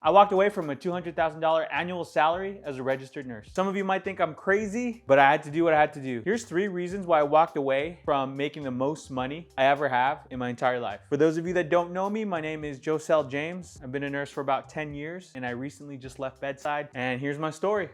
I walked away from a $200,000 annual salary as a registered nurse. Some of you might think I'm crazy, but I had to do what I had to do. Here's 3 reasons why I walked away from making the most money I ever have in my entire life. For those of you that don't know me, my name is Josel James. I've been a nurse for about 10 years, and I recently just left bedside, and here's my story.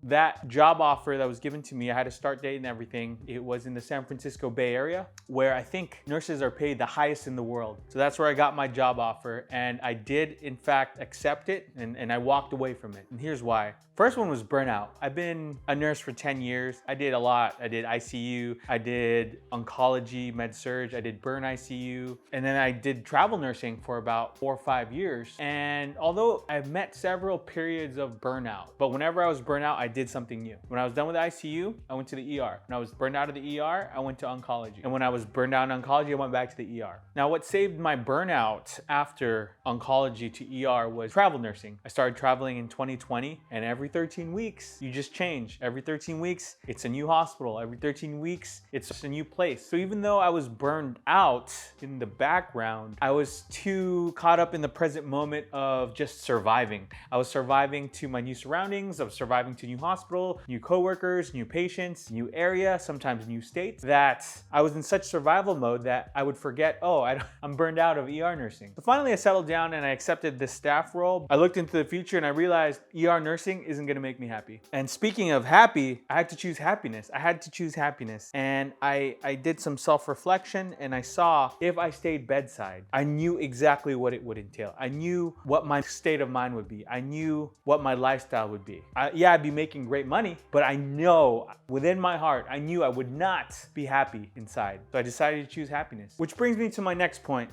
That job offer that was given to me, I had a start date and everything. It was in the San Francisco Bay Area, where I think nurses are paid the highest in the world. So that's where I got my job offer, and I did in fact accept it, and I walked away from it. And here's why. First one was burnout. I've been a nurse for 10 years. I did a lot. I did ICU, I did oncology, med surg, I did burn ICU, and then I did travel nursing for about 4 or 5 years. And although I've met several periods of burnout, but whenever I was burnt out, I did something new. When I was done with the ICU, I went to the ER. When I was burned out of the ER, I went to oncology. And when I was burned out in oncology, I went back to the ER. Now, what saved my burnout after oncology to ER was travel nursing. I started traveling in 2020, and every 13 weeks, you just change. Every 13 weeks, it's a new hospital. Every 13 weeks, it's just a new place. So even though I was burned out in the background, I was too caught up in the present moment of just surviving. I was surviving to my new surroundings. I was surviving to new hospital, new coworkers, new patients, new area, sometimes new states, that I was in such survival mode that I would forget, oh, I'm burned out of ER nursing. So finally I settled down and I accepted this staff role. I looked into the future and I realized ER nursing isn't gonna make me happy. And speaking of happy, I had to choose happiness. I had to choose happiness. And I did some self-reflection, and I saw if I stayed bedside, I knew exactly what it would entail. I knew what my state of mind would be. I knew what my lifestyle would be. Yeah, I'd be making great money, but I know within my heart, I knew I would not be happy inside. So I decided to choose happiness. Which brings me to my next point,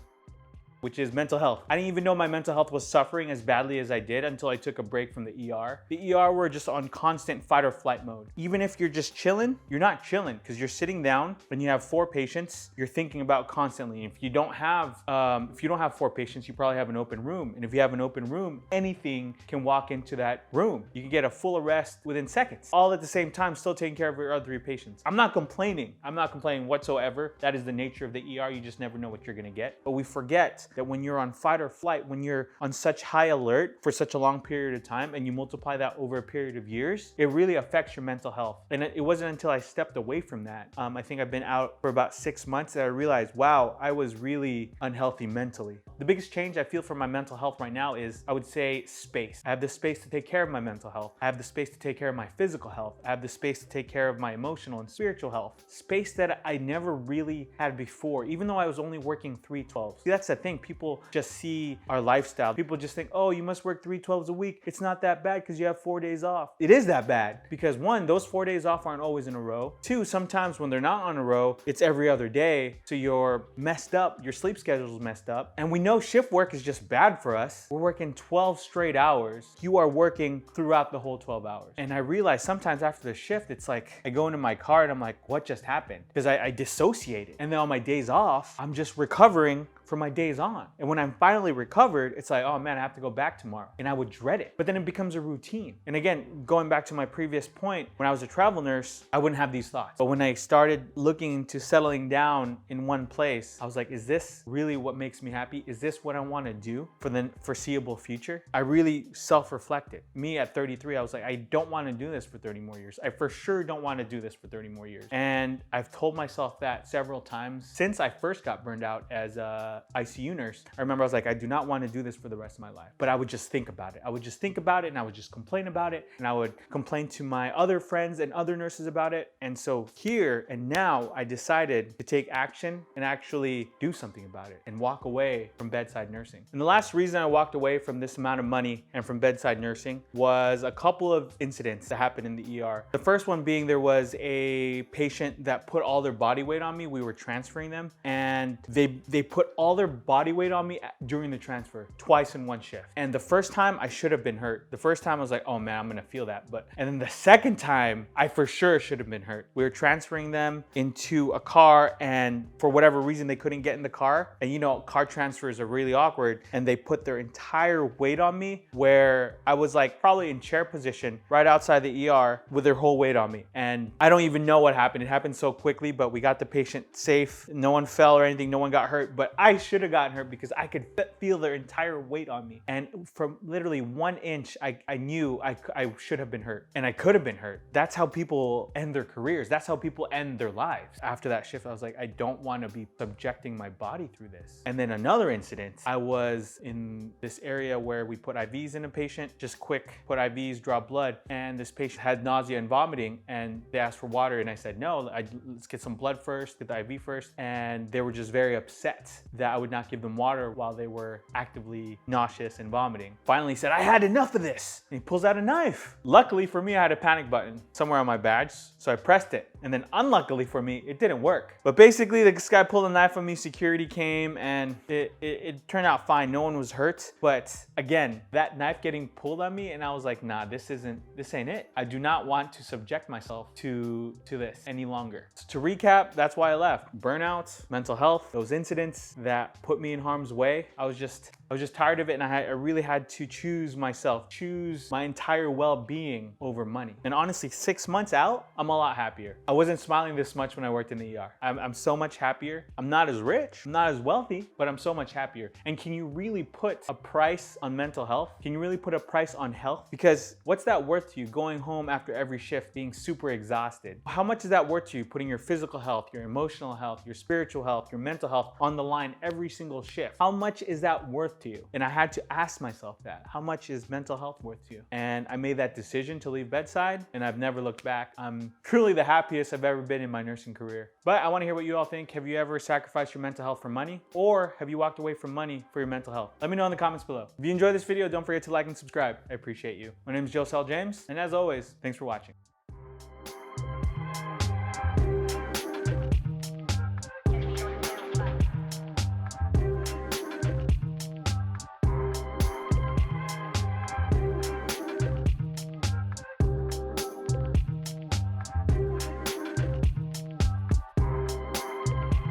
which is mental health. I didn't even know my mental health was suffering as badly as I did until I took a break from the ER. The ER were just on constant fight or flight mode. Even if you're just chilling, you're not chilling because you're sitting down and you have 4 patients you're thinking about constantly. If you don't have 4 patients, you probably have an open room. And if you have an open room, anything can walk into that room. You can get a full arrest within seconds, all at the same time, still taking care of your other 3 patients. I'm not complaining. I'm not complaining whatsoever. That is the nature of the ER. You just never know what you're gonna get. But we forget that when you're on fight or flight, when you're on such high alert for such a long period of time, and you multiply that over a period of years, it really affects your mental health. And it wasn't until I stepped away from that, I think I've been out for about 6 months, that I realized, wow, I was really unhealthy mentally. The biggest change I feel for my mental health right now is, I would say, space. I have the space to take care of my mental health. I have the space to take care of my physical health. I have the space to take care of my emotional and spiritual health. Space that I never really had before, even though I was only working 312s. See, that's the thing. People just see our lifestyle. People just think, oh, you must work 312s a week. It's not that bad because you have 4 days off. It is that bad because 1, those 4 days off aren't always in a row. 2, sometimes when they're not on a row, it's every other day. So you're messed up. Your sleep schedule is messed up. And we know shift work is just bad for us. We're working 12 straight hours. You are working throughout the whole 12 hours. And I realize sometimes after the shift, it's like I go into my car and I'm like, what just happened? Because I dissociated. And then on my days off, I'm just recovering from my days on. And when I'm finally recovered, it's like, oh man, I have to go back tomorrow. And I would dread it. But then it becomes a routine. And again, going back to my previous point, when I was a travel nurse, I wouldn't have these thoughts. But when I started looking into settling down in one place, I was like, is this really what makes me happy? Is this what I want to do for the foreseeable future? I really self-reflected. Me at 33, I was like, I don't want to do this for 30 more years. I for sure don't want to do this for 30 more years. And I've told myself that several times since I first got burned out as a ICU nurse. I remember I was like, I do not want to do this for the rest of my life. But I would just think about it. I would just think about it, and I would just complain about it. And I would complain to my other friends and other nurses about it. And so here and now, I decided to take action and actually do something about it and walk away from bedside nursing. And the last reason I walked away from this amount of money and from bedside nursing was a couple of incidents that happened in the ER. The first one being, there was a patient that put all their body weight on me. We were transferring them, and they put all their body weight on me during the transfer, twice in one shift. And the first time I should have been hurt. The first time I was like, oh man, I'm gonna feel that. And then the second time, I for sure should have been hurt. We were transferring them into a car, and for whatever reason, they couldn't get in the car. And you know, car transfers are really awkward. And they put their entire weight on me, where I was like probably in chair position right outside the ER with their whole weight on me. And I don't even know what happened. It happened so quickly, but we got the patient safe. No one fell or anything. No one got hurt, but I I should have gotten hurt because I could feel their entire weight on me. And from literally 1 inch, I knew I should have been hurt and I could have been hurt. That's how people end their careers. That's how people end their lives. After that shift, I was like, I don't want to be subjecting my body through this. And then another incident, I was in this area where we put IVs in a patient, just quick, put IVs, draw blood. And this patient had nausea and vomiting and they asked for water. And I said, no, let's get some blood first, get the IV first. And they were just very upset that I would not give them water while they were actively nauseous and vomiting. Finally he said, I had enough of this. And he pulls out a knife. Luckily for me, I had a panic button somewhere on my badge. So I pressed it. And then unluckily for me, it didn't work. But basically this guy pulled a knife on me, security came, and it turned out fine. No one was hurt. But again, that knife getting pulled on me, and I was like, nah, this ain't it. I do not want to subject myself to this any longer. So to recap, that's why I left. Burnout, mental health, those incidents that put me in harm's way. I was just tired of it, and I really had to choose myself, choose my entire well-being over money. And honestly, 6 months out, I'm a lot happier. I wasn't smiling this much when I worked in the ER. I'm so much happier. I'm not as rich, I'm not as wealthy, but I'm so much happier. And can you really put a price on mental health? Can you really put a price on health? Because what's that worth to you going home after every shift being super exhausted? How much is that worth to you putting your physical health, your emotional health, your spiritual health, your mental health on the line every single shift? How much is that worth to you? And I had to ask myself that. How much is mental health worth to you? And I made that decision to leave bedside, and I've never looked back. I'm truly the happiest I've ever been in my nursing career. But I want to hear what you all think. Have you ever sacrificed your mental health for money? Or have you walked away from money for your mental health? Let me know in the comments below. If you enjoyed this video, don't forget to like and subscribe. I appreciate you. My name is Josel James, and as always, thanks for watching.